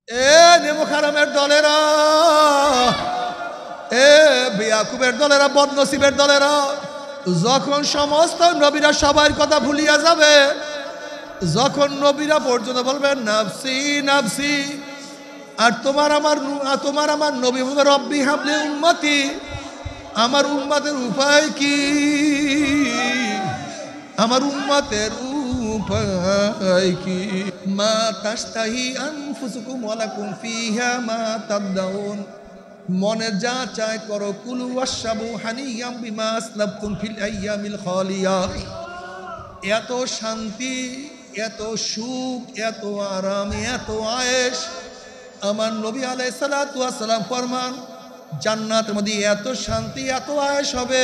এ নেমুখ হারামের দলেরা, এ বেয়াকুবের দলেরা, বদনসিবের দলেরা, যখন সমস্ত নবীরা সবার কথা ভুলিয়া যাবে, যখন নবীরা পর্যন্ত বলবেন নাফসি নাফসি, আর তোমার আমার নবী বলবে রব্বি হাবলি উম্মতি, আমার উম্মতের উপায় কি, আমার উম্মতের উপায় কি, মা তাস্তাহি আনফুসুকুম ওয়ালাকুম ফিহা মা তাদদাউন, মনে যা চায় করো, কুলু ওয়াশরাবু হানিয়াম বিমা আসলাফতুম ফিল আইয়ামিল খালিয়া। এত শান্তি, এত সুখ, এত আরাম, এত আয়েশ আমার নবী আলাইহিস সালাতু ওয়াস সালাম ফরমান, জান্নাতের মধ্যে এত শান্তি, এত আয়েশ হবে,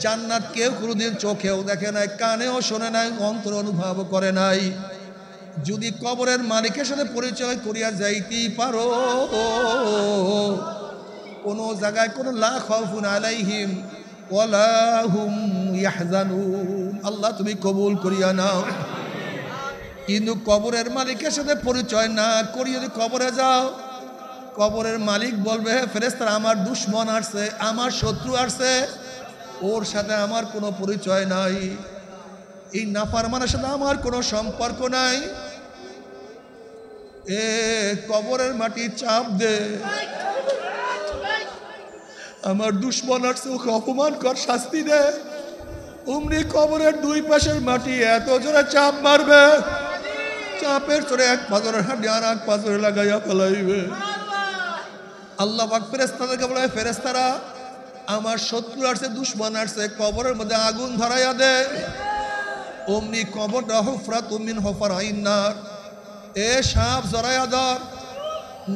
জান্নাত কেউ কোনোদিন চোখেও দেখে নাই, কানেও শোনে নাই, অন্তর অনুভব করে নাই। যদি কবরের মালিকের সাথে পরিচয় করিয়া যাইতেই পারো, কোনো জায়গায় কোনো লা খাউফুন আলাইহিম ওয়ালা হুম ইয়াহজানুন, আল্লাহ তুমি কবুল করিয়া নাও। কিন্তু কবরের মালিকের সাথে পরিচয় না করি যদি কবরে যাও, কবরের মালিক বলবে হে ফেরেশতারা, আমার দুশ্মন আসছে, আমার শত্রু আসছে, ওর সাথে আমার কোনো পরিচয় নাই, এই নাফরমানের সাথে আমার কোনো সম্পর্ক নাই। এ কবরের মাটি চাপ দে, আমার দুশ্মন আসছে, ওকে অপমান কর, শাস্তি দে। অমনি কবরের দুই পাশের মাটি এত জোরে চাপ মারবে, চাপের চড়ে এক পাথরের হাঁটি আর এক পাথরে লাগাইয়া ফেলাইবে। আল্লাহ পাক ফেরেশতাদেরকে বলে, ফেরেশতারা, আমার শত্রু আসছে, দুশ্মন আসছে, কবরের মধ্যে আগুন ধরাইয়া দে। অমনি কবরটা হুফরাতুম মিন হুফরাইন নার, এ সাপ জরাইয়া ধর।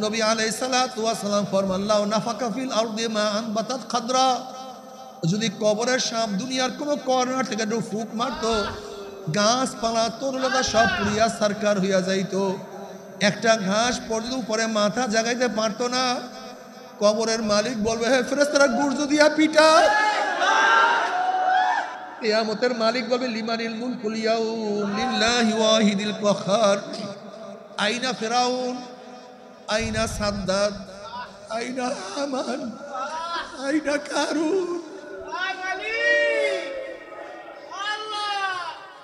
নবী আলাইহিস সালাতু ওয়াস সালাম ফরমান, লাউ নাফাকা ফিল আরদি মা আনবাতাত খাদরা, যদি কবরের সাপ দুনিয়ার কোনো কর্নার থেকে একটু ফুক মারতো, গাছপালা তরুলতা সব পুড়িয়া সারকার হইয়া যাইত, একটা ঘাস পর্যন্ত উপরে মাথা জাগাইতে পারতো না। কবরের মালিক বলবে, হে ফেরেশতারা, গুর্জ দিয়া পিটা। কিয়ামতের মালিক বলবে, লিমানিল মুলকুল ইয়াউম লিল্লাহি ওয়াহিদিল কাহ্হার, আইনা ফিরাউন, আইনা সাদ্দাদ, আইনা হামান, আইনা কারুন,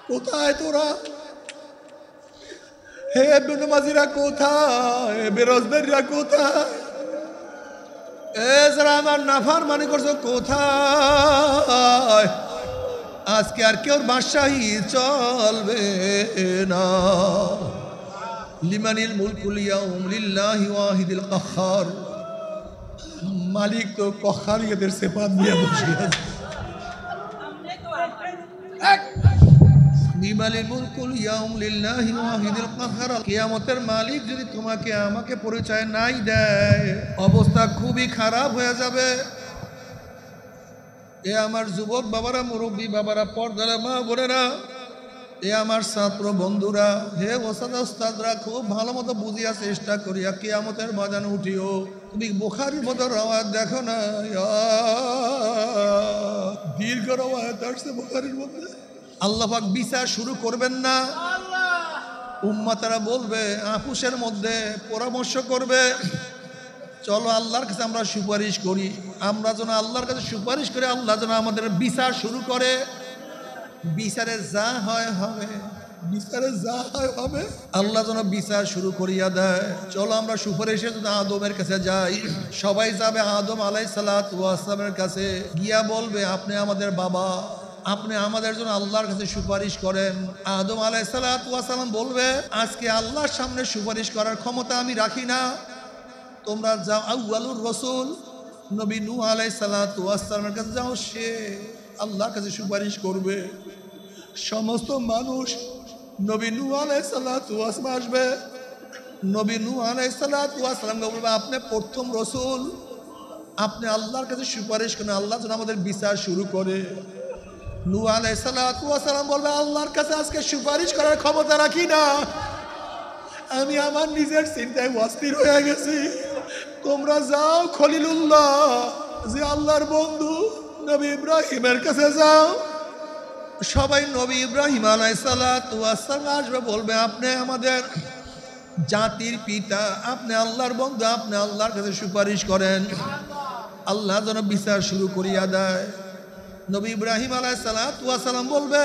কোথায় তোরা? হে বেনমাজিরা কোথায়? বেরোজগারিরা কোথায়? এ যারা আমার নাফরমানি করছো কোথায়? আজকে আর কেউ বাদশাহী চলবে না। লিমানিল মুলকুল ইয়াউম লিল্লাহি ওয়াহিদিল কাহ্হার, মালিক তো কখারিয়াদের সিফাত নিয়ে বসে আছে। কিয়ামতের মালিক যদি তোমাকে আমাকে পরিচয় নাই দেয়, অবস্থা খুবই খারাপ হয়ে যাবে। এ আমার যুবক বাবারা, মুরব্বী বাবারা, পর্দারা মা বোনেরা, এ আমার ছাত্র বন্ধুরা, হে ওস্তাদরা, খুব ভালো মতো বুঝিয়া চেষ্টা করিয়া কিয়ামতের ময়দানে উঠিও। তুমি বুখারীর মতো রওয়ায়াত দেখো না, দীর্ঘ রওয়ায়াত আসছে বুখারীর মধ্যে। আল্লাহ পাক বিচার শুরু করবেন না, উম্মতেরা বলবে, আপুসের মধ্যে পরামর্শ করবে, চলো আল্লাহর কাছে আমরা সুপারিশ করি, আমরা যেন আল্লাহর কাছে সুপারিশ করে আল্লাহ যেন আমাদের বিচার শুরু করে। বিচারে যা হয় হবে, বিচারে যা হয় হবে, আল্লাহ যেন বিচার শুরু করিয়া দেয়। চলো আমরা সুপারিশে যদি আদমের কাছে যাই, সবাই যাবে আদম আলাইহিস সালাতু ওয়াস সালামের কাছে, গিয়া বলবে, আপনি আমাদের বাবা, আপনি আমাদের জন্য আল্লাহর কাছে সুপারিশ করেন। আদম আলাইহিস সালাতু ওয়াস সালাম বলবে, আজকে আল্লাহর সামনে সুপারিশ করার ক্ষমতা আমি রাখি না, তোমরা যাও আউয়ালুর রাসূল নবী নূহ আলাইহিস সালাতু ওয়াস সালামের কাছে যাও, সে আল্লাহর কাছে সুপারিশ করবে। সমস্ত মানুষ নবী নূহ আলাইহিস সালাতু ওয়াস সালাম আসবে, নবী নূহ আলাইহিস সালাতু ওয়াস সালামকে বলবে, আপনি প্রথম রাসূল, আপনি আল্লাহর কাছে সুপারিশ করেন, আল্লাহ যেন আমাদের বিচার শুরু করে। নূহ আলাইহিস সালাতু ওয়াস সালাম বলবে, আল্লাহর কাছে আজকে সুপারিশ করার ক্ষমতা রাখি না, আমি আমার নিজের চিন্তায় অস্থির হয়ে গেছি। তোমরা যাও খলিলুল্লাহ, যে আল্লাহর বন্ধু, নবী ইব্রাহিমের কাছে যাও। সবাই নবী ইব্রাহিম আলাইহিস সালাতু ওয়াস সালাম আসবে, বলবে, আপনি আমাদের জাতির পিতা, আপনি আল্লাহর বন্ধু, আপনি আল্লাহর কাছে সুপারিশ করেন, আল্লাহ যেন বিচার শুরু করিয়া দেয়। নবী ইব্রাহিম আলাইহিস সালাম বলবে,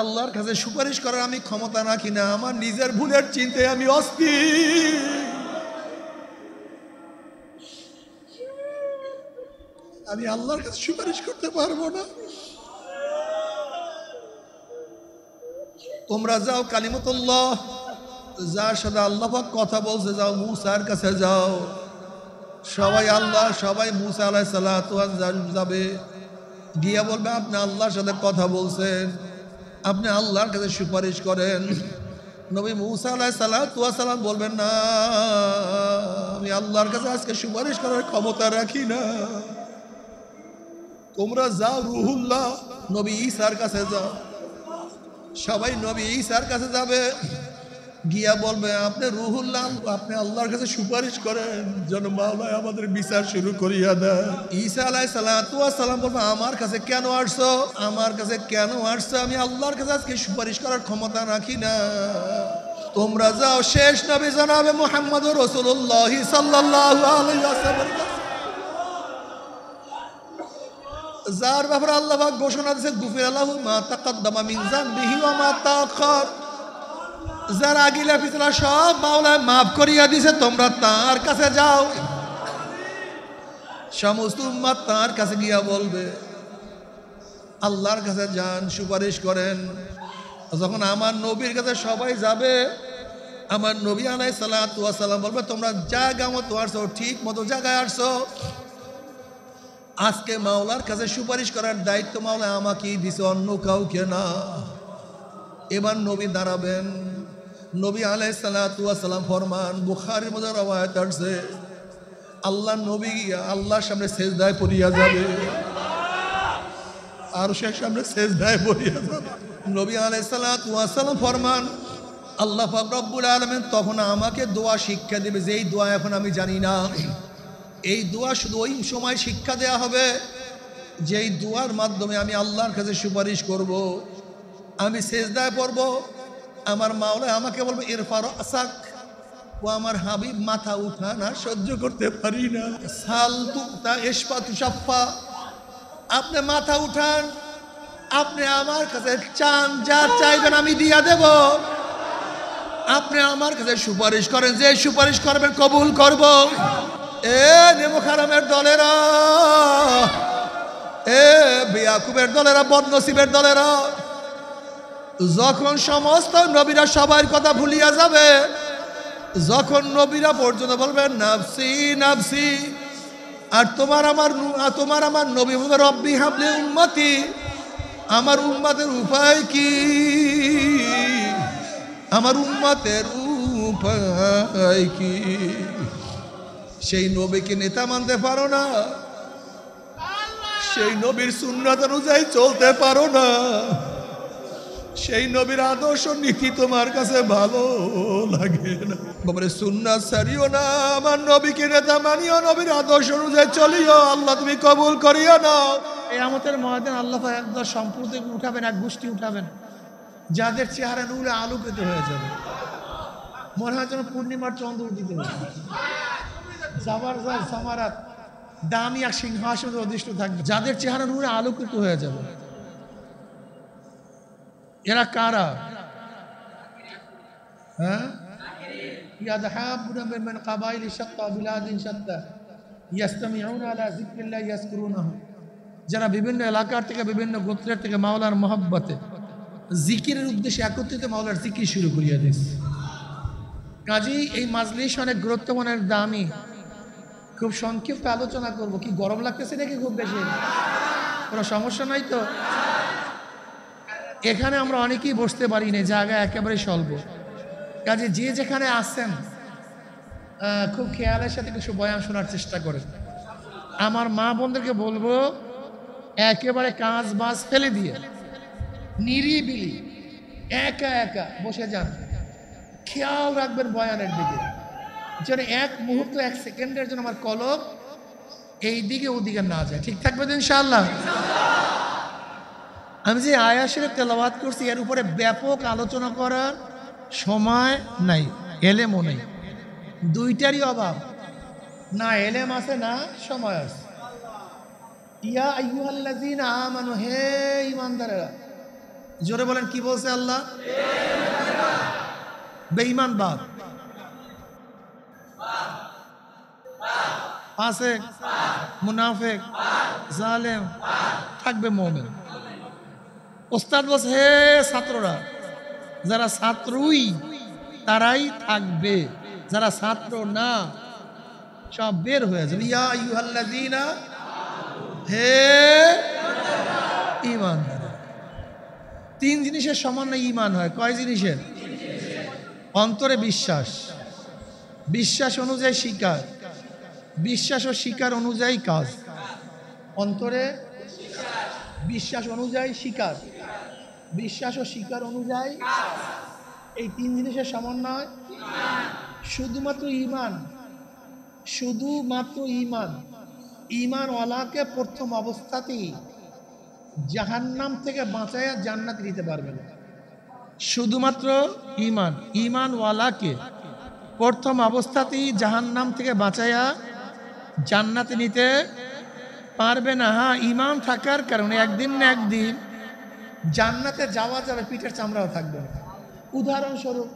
আল্লাহর কাছে সুপারিশ করার আমি ক্ষমতা রাখি না, আমার নিজের ভুলের চিন্তায় আমি অস্থির। আমি আল্লাহর কাছে সুপারিশ করতে পারবো না। তোমরা যাও কালিমাতুল্লাহ, যার সাথে আল্লাহ পাক কথা বলছে, যাও মুসার কাছে যাও। সবাই মুসা আলাইহিস সালাতু ওয়াস যাবে, গিয়া বলবে আপনি আল্লাহর সাথে কথা বলছেন, আপনি আল্লাহর কাছে সুপারিশ করেন। নবী মুসা আলাইহিস সালাতু ওয়াস সালাম বলবেন, না, আমি আল্লাহর কাছে আজকে সুপারিশ করার ক্ষমতা রাখি না। তোমরা যাও রুহুল্লাহ, নবী ঈসার কাছে যাও। সবাই নবী ঈসার কাছে যাবে, গিয়া বলবে আপনি রুহুল্লাহ, আপনি আল্লাহর কাছে সুপারিশ করেন যেন মাওলা আমাদের বিচার শুরু করিয়া দেয়। ঈসা আলাইহিস সালাতু ওয়াস সালাম বলবে, আমার কাছে কেন আসছো, আমার কাছে কেন আসছো? আমি আল্লাহর কাছে আজকে সুপারিশ করার ক্ষমতা রাখি না। তোমরা যাও শেষ নবী জনাবে মুহাম্মদুর রাসূলুল্লাহ সাল্লাল্লাহু আলাইহি ওয়াসাল্লাম, যার ব্যাপারে আল্লাহ পাক ঘোষণা দিয়েছেন, গুফিরা লাহু মা তাকাদ্দামা মিন যামবিহি ওয়া মা তাআখার, যার আগিলা পিছলা সব মাওলা মাফ করিয়া দিছে, তোমরা তার কাছে যাও। সমস্ত উম্মত তার কাছে গিয়া বলবে, আল্লাহর কাছে যান, সুপারিশ করেন। যখন আমার নবীর কাছে সবাই যাবে, আমার নবী আলাইহিস সালাতু ওয়াস সালাম বলবে, তোমরা জায়গা মতো আসছো, ঠিক মতো জায়গায় আসছো। আজকে মাওলার কাছে সুপারিশ করার দায়িত্ব মাওলা আমাকেই দিছে, অন্য কাউকে না। এবার নবী দাঁড়াবেন, নবী আলাইহিস সালাতু ওয়াস সালাম ফরমান, বুখারীর মধ্যে রওয়ায়াত আছে, আল্লাহ নবী আল্লাহর সামনে সেজদায় পড়িয়া যাবে, আর সেই সামনে সেজদায় পড়িয়া যাবে। নবী আলাইহিস সালাতু ওয়াস সালাম ফরমান, আল্লাহ পাক রব্বুল আলামিন তখন আমাকে দোয়া শিক্ষা দেবে, যেই দোয়া এখন আমি জানি না। এই দোয়া শুধু ওই সময় শিক্ষা দেয়া হবে যেই দোয়ার মাধ্যমে আমি আল্লাহর কাছে সুপারিশ করব। আমি সেজদায় পড়ব, আমার মাওলা আমাকে বলবে ইরফা রাসাক, ও আমার হাবিব মাথা উঠা না, সহ্য করতে পারি না। সাল তুতা ইশফা তুশাফা, আপনি মাথা উঠান, আপনি আমার কাছে চান, যা চাইবেন আমি দিয়া দেব। আপনি আমার কাছে সুপারিশ করেন, যে সুপারিশ করবেন কবুল করব। এ নেমুখারামের দলেরা, এ বিয়াকুবের দলেরা, বদনসিবের দলেরা, যখন সমস্ত নবীরা সবার কথা ভুলিয়া যাবে, যখন নবীরা পর্যন্ত বলবেন নাফসি নাফসি, আর তোমার আমার নবী বলবে রব্বি হাবলি উম্মতি, আমার উম্মতের উপায় কি, আমার উম্মতের উপায় কি? সেই নবীকে নেতা মানতে পারো না, সেই নবীর সুন্নাত অনুযায়ী চলতে পারো না, সেই নবীর আদর্শ নীতি তোমার কাছে ভালো লাগে না, বাবারে সুন্নাত ছাড়িও না, আমার নবীকে নেতা মানিও, নবীর আদর্শ অনুযায়ী চলিও, আল্লাহ তুমি কবুল করিও না। কিয়ামতের ময়দানে আল্লাহ একদল সম্প্রদায় উঠাবেন, এক গোষ্ঠী উঠাবেন, যাদের চেহারা নূরে আলোকিত হয়ে যাবে, মনে হয় যেন পূর্ণিমার চন্দ্র উদিত হয়েছে। জামারাত দামি এক সিংহাসনে অধিষ্ঠ থাকবে, যাদের চেহারা নূরে আলোকিত হয়ে যাবে। এরা কারা? হ্যাঁ, ইয়াযহাবুনা মিন কাবাইলি শাত্তা বিলাদিন শাত্তা ইয়াসতামিউনা আলা যিকরিল্লাহ ইয়াযকুরুনাহু, যারা বিভিন্ন এলাকার থেকে, বিভিন্ন গোত্রের থেকে মাওলার মহব্বতে জিকিরের উদ্দেশ্যে একত্রিত মাওলার জিকির শুরু করিয়া দিয়েছে। কাজেই এই মাজলিস অনেক গুরুত্বপূর্ণ, দামি। খুব সংক্ষিপ্ত আলোচনা করব। কি গরম লাগতেছে নাকি খুব বেশি? কোনো সমস্যা নাই তো? এখানে আমরা অনেকেই বসতে পারি না, জায়গা একেবারে স্বল্প। কাজে যে যেখানে আসছেন খুব খেয়ালের সাথে কিছু বয়ান শোনার চেষ্টা করেন। আমার মা বোনদেরকে বলবো, একেবারে কাজ বাজ ফেলে দিয়ে নিরিবিলি একা একা বসে যান, খেয়াল রাখবেন বয়ানের দিকে, যেন এক মুহূর্ত, এক সেকেন্ডের জন্য আমার কলম এই দিকে ওদিকে না যায়। ঠিক থাকবে তো ইনশাআল্লাহ? আমি যে আয়াত শরীফ তেলাওয়াত করছি, এর উপরে ব্যাপক আলোচনা করার সময় নাই। এলেমও নেই, দুইটারই অভাব। না এলেম আছে না সময় আছে। ইয়া আইয়ুহাল্লাযীনা আমানু, হে ঈমানদারেরা, জোরে বলেন কি বলছে আল্লাহ? বেঈমান বাদ, ফাসিক, মুনাফিক, জালেম, থাকবে মুমিন। ওস্তাদ বলছে হে ছাত্ররা, যারা ছাত্রই তারাই থাকবে, যারা ছাত্র না সব বের হয়ে যাবে। ইয়া আইয়ুহাল্লাযীনা, হে ঈমানদার। তিন জিনিসের সমন্বয়ে ঈমান হয়। কয় জিনিসের? অন্তরে বিশ্বাস, বিশ্বাস অনুযায়ী স্বীকার, বিশ্বাস ও স্বীকার অনুযায়ী কাজ। অন্তরে বিশ্বাস অনুযায়ী স্বীকার, বিশ্বাস ও স্বীকার অনুযায়ী, এই তিন জিনিসের সমন্বয় শুধুমাত্র ঈমান। শুধুমাত্র ঈমান। ঈমানওয়ালাকে প্রথম অবস্থাতেই জাহান্নাম থেকে বাঁচাইয়া জান্নাতে দিতে পারবে না। শুধুমাত্র ঈমান, ঈমানওয়ালাকে প্রথম অবস্থাতেই জাহান্নাম থেকে বাঁচাইয়া জান্নাতে নিতে পারবে না। হ্যাঁ, ঈমান থাকার কারণে একদিন না একদিন জান্নাতে যাওয়া যাবে, পিঠের চামড়াও থাকবে না। উদাহরণস্বরূপ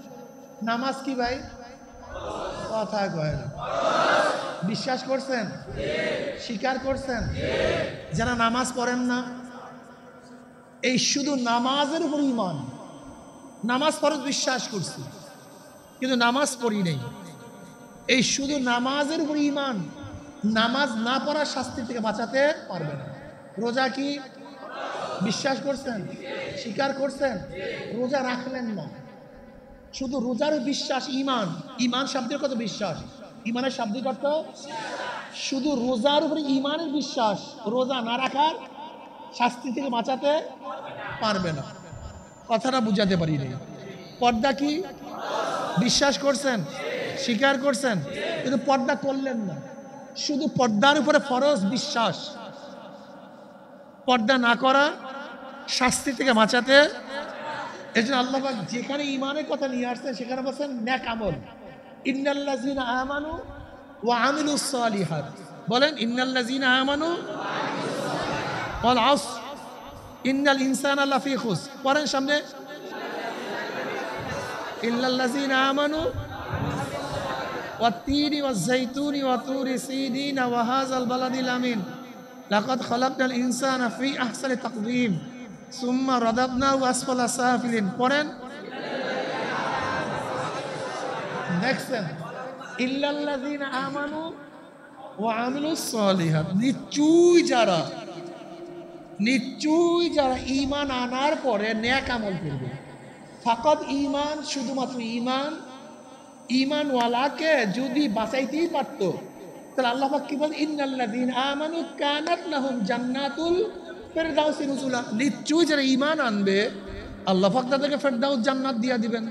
নামাজ কি ভাই? কথা কয় না। বিশ্বাস করছেন? স্বীকার করছেন? যারা নামাজ পড়েন না, এই শুধু নামাজের উপর ঈমান। নামাজ ফরজ বিশ্বাস করছি, কিন্তু নামাজ পড়ি নেই, এই শুধু নামাজের উপর ঈমান। নামাজ না পড়ার শাস্তি থেকে বাঁচাতে পারবে না। রোজা কি বিশ্বাস করছেন? স্বীকার করছেন? রোজা রাখলেন না, শুধু রোজার বিশ্বাস। ঈমান, ঈমান শব্দের কত বিশ্বাস, ঈমানের শাব্দিক অর্থ শুধু রোজার উপরে ঈমানের বিশ্বাস। রোজা না রাখার শাস্তি থেকে বাঁচাতে পারবে না। কথাটা বুঝাতে পারি নাই। পর্দা কি বিশ্বাস করছেন? স্বীকার করছেন? কিন্তু পর্দা করলেন না, শুধু পর্দার উপরে ফরজ বিশ্বাস। পর্দা না করা শাস্তি থেকে বাঁচাতে। এই জন্য আল্লাহ পাক যেখানে ঈমানের কথা নিয়ে আসছেন সেখানে বলছেন নেক আমল। ইন্নাল্লাযীনা আমানু ওয়া আমিলুস সালিহাত। বলেন ইন্নাল্লাযীনা আমানু ওয়াল আসর ইন্নাল ইনসানা লাফি খুসর। পড়েন সামনে, ইল্লাল্লাযীনা আমানু ওয়াত-তিনি ওয়াজ-যাইতুনি ওয়া তুরি সিদিন ওয়া হাযাল বালাদিল আমিন লাকাদ খালাকনাল ইনসানা ফি আহসানি তাকওয়িম সুম্মা রাদাদনাহু আসফালা সাফিলিন। পড়েন দেখছেন ইল্লাল্লাযীনা আমানু ওয়া আমিলুস সালিহাত। নিশ্চয়ই যারা ঈমান আনার পরে নেক আমল করবে। ফাকাত ঈমান, শুধুমাত্র ঈমান। ঈমানওয়ালাকে যদি বাঁচাইতেই পারত তাহলে আল্লাহ পাক কি বলেন? ইন্নাল্লাযীনা আমানু কানাত লাহুম জান্নাতুল ফিরদাউসি নুজুলা। নিশ্চয়ই যারা ঈমান আনবে আল্লাহ পাক তাদেরকে ফিরদাউস জান্নাত দিয়ে দিবেন।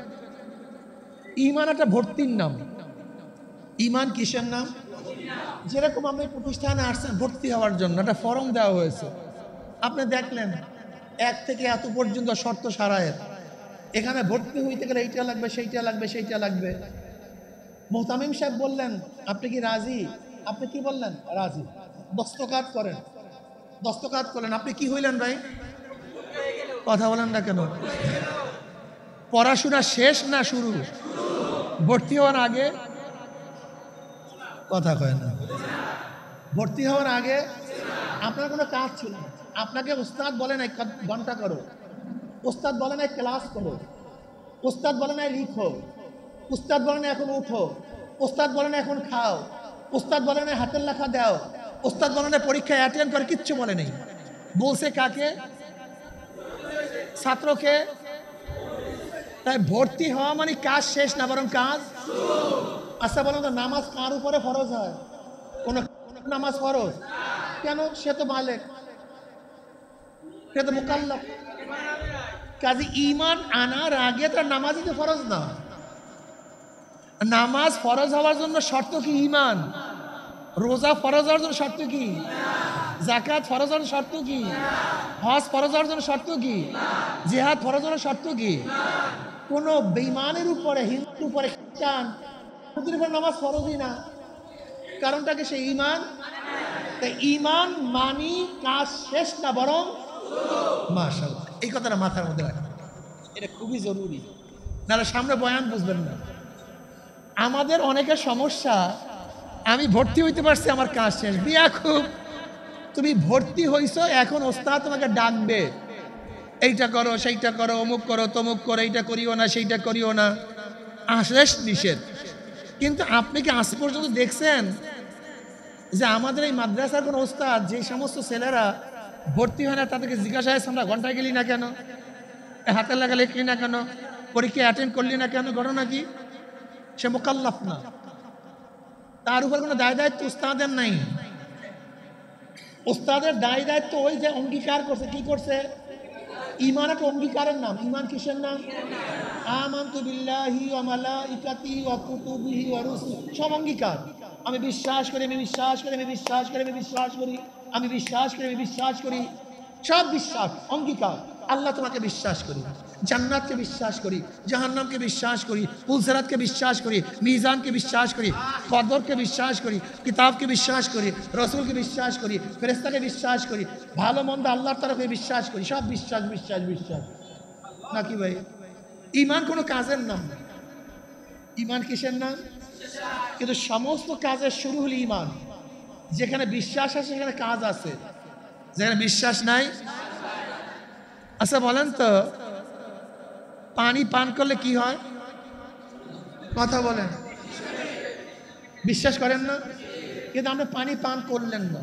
ঈমান একটা ভর্তির নাম। ঈমান কিসের নাম? যেরকম আপনি প্রতিষ্ঠানে আসছেন ভর্তি হওয়ার জন্য একটা ফর্ম দেওয়া হয়েছে, আপনি দেখলেন 1 থেকে এত পর্যন্ত শর্ত সারায়ের, এখানে ভর্তি হইতে গেলে এইটা লাগবে, সেইটা লাগবে, সেইটা লাগবে। মুহতামিম সাহেব বললেন আপনি কি রাজি? আপনি কি বললেন? রাজি। দস্তখত করেন। দস্তখত করলেন, আপনি কি হইলেন ভাই? কথা বলেন না কেন? পড়াশোনা শেষ না শুরু? ভর্তি হওয়ার আগে? কথা কয় না। ভর্তি হওয়ার আগে আপনার কোনো কাজ ছিল না। আপনাকে উস্তাদ বলে নাই ঘন্টা করো, উস্তাদ বলে নাই ক্লাস করো, উস্তাদ বলে নাই লিখো, উস্তাদ বলে না এখন উঠো, উস্তাদ বলে না এখন খাও, উস্তাদ বলে না হাতের লেখা দাও, উস্তাদ বলে না পরীক্ষায় অ্যাটেন্ড করে, কিচ্ছু বলে নেই। বলছে কাকে? ছাত্রকে। তাই ভর্তি হওয়া মানে কাজ শেষ না, বরং কাজ। আচ্ছা বলুন তো, নামাজ কার উপরে ফরজ হয়? কোন নামাজ ফরজ? কেন? সে তো বালেগ, সে তো মুকাল্লাফ। কাজে ঈমান আনার আগে তার নামাজই তো ফরজ না। নামাজ ফরজ হওয়ার জন্য শর্ত কি? ঈমান। রোজা ফরজ হওয়ার জন্য শর্ত কি? যাকাত ফরজ হওয়ার শর্ত কি? হজ ফরজ হওয়ার জন্য শর্ত কি? জিহাদ ফরজ হওয়ার শর্ত কি? কোনো বেঈমানের উপরে, হিন্দুর উপরে, খ্রিস্টান ওদের উপরে নামাজ ফরজই না। কারণটাকে সে ঈমান, তাই ঈমান মানি কাজ শেষ না, বরং মাশাআল্লাহ। এই কথাটা মাথার মধ্যে রাখেন, এটা খুবই জরুরি, নাহলে সামনে বয়ান বুঝবেন না। আমাদের অনেকের সমস্যা, আমি ভর্তি হইতে পারছি, আমার কাজ শেষ। বিয়া খুব, তুমি ভর্তি হইছো, এখন ওস্তাদ তোমাকে ডাকবে, এইটা করো, সেইটা করো, অমুক করো, তমুক করো, এইটা করিও না, সেইটা করিও না, শেষ নিষেধ। কিন্তু আপনি কি আজ পর্যন্ত দেখছেন যে আমাদের এই মাদ্রাসার কোন ওস্তাদ, যে সমস্ত ছেলেরা ভর্তি হয় না তাদেরকে জিজ্ঞাসা হয় আমরা ঘন্টায় গেলি না কেন, হাতে লাগা লিখলি না কেন, পরীক্ষা অ্যাটেন্ড করলি না কেন, ঘটনা কি? সে মোকাল্লাফ না, তার উপর কোনো দায় দায়িত্ব উস্তাদের নাই। উস্তাদের দায় দায়িত্ব ওই যে অঙ্গীকার করছে, কি করছে? ঈমান একটা অঙ্গীকারের নাম। ঈমান কিসের নাম? আমানতু বিল্লাহি ওয়া মালাইকাতিহি ওয়া কুতুবিহি ওয়া রুসুলিহি, সব অঙ্গীকার। আমি বিশ্বাস করি, আমি বিশ্বাস করি, আমি বিশ্বাস করি, আমি বিশ্বাস করি, আমি বিশ্বাস করি, আমি বিশ্বাস করি, সব বিশ্বাস, অঙ্গীকার। আল্লাহ তোমাকে বিশ্বাস করি, জান্নাতকে বিশ্বাস করি, জাহান্নামকে বিশ্বাস করি, পুলসিরাতকে বিশ্বাস করি, মিজানকে বিশ্বাস করি, কদরকে বিশ্বাস করি, কিতাবকে বিশ্বাস করি, রসুলকে বিশ্বাস করি, ফেরেশতাকে বিশ্বাস করি, ভালো মন্দ আল্লাহর তরফে বিশ্বাস করি, সব বিশ্বাস বিশ্বাস বিশ্বাস নাকি ভাই? ঈমান কোনো কাজের নাম না। ঈমান কিসের নাম? কিন্তু সমস্ত কাজের শুরু হলো ঈমান। যেখানে বিশ্বাস আছে সেখানে কাজ আছে, যেখানে বিশ্বাস নাই। আচ্ছা বলেন তো, পানি পান করলে কি হয়? কথা বলেন, বিশ্বাস করেন না? কিন্তু আপনি পানি পান করলেন না,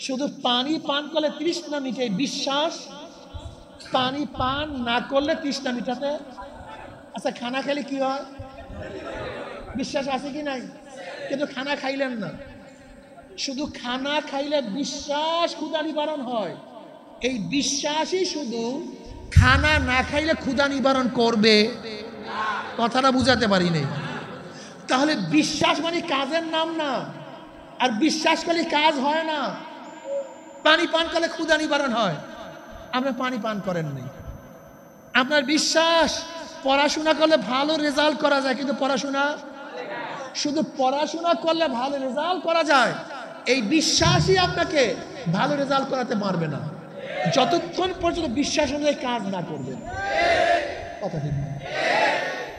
শুধু পানি পান করলে তৃষ্ণা মিটে, বিশ্বাস। পানি পান না করলে তৃষ্ণা মিটাতে। আচ্ছা খানা খেলে কি হয়? বিশ্বাস আছে কি নাই? কিন্তু খানা খাইলেন না, শুধু খানা খাইলে বিশ্বাস ক্ষুধা নিবারণ হয়। এই বিশ্বাসই শুধু খানা না খাইলে ক্ষুধা নিবারণ করবে, কথাটা বুঝাতে পারি নাই। তাহলে বিশ্বাস মানে কাজের নাম না, আর বিশ্বাস করলে কাজ হয় না। পানি পান করলে ক্ষুধা নিবারণ হয়, আপনি পানি পান করেন নাই। আপনার বিশ্বাস পড়াশোনা করলে ভালো রেজাল্ট করা যায়, কিন্তু পড়াশোনা, শুধু পড়াশোনা করলে ভালো রেজাল্ট করা যায়, এই বিশ্বাসই আপনাকে ভালো রেজাল্ট করাতে পারবে না যতক্ষণ পর্যন্ত বিশ্বাস অনুযায়ী কাজ না করবেন। কথা ঠিক না?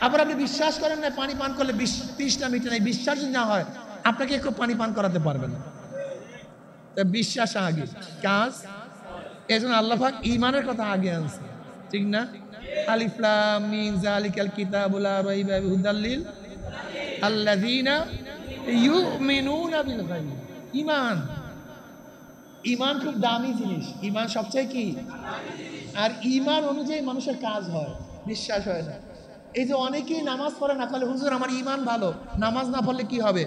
আবার আপনি বিশ্বাস করেন না, পানি পান করলে তৃষ্ণা মিটে নাই, বিশ্বাস না হয় আপনাকে একটু পানি পান করাতে পারবে না। বিশ্বাস আগে, কাজ। এই জন্য আল্লাহ পাক ঈমানের কথা আগে আনছে, ঠিক না? আলিফ লাম মিম যালিকাল কিতাবু লা রাইবা ফিহি হুদাল লিল আল্লাযীনা ইউমিনুনা বিল গায়ব। ঈমান, ঈমান খুব দামি জিনিস। ঈমান সবচেয়ে কি? আর ঈমান অনুযায়ী মানুষের কাজ হয়, বিশ্বাস হয় না। এই যে অনেকেই নামাজ পড়ে না, বলে হুজুর আমার ঈমান ভালো, নামাজ না পড়লে কি হবে?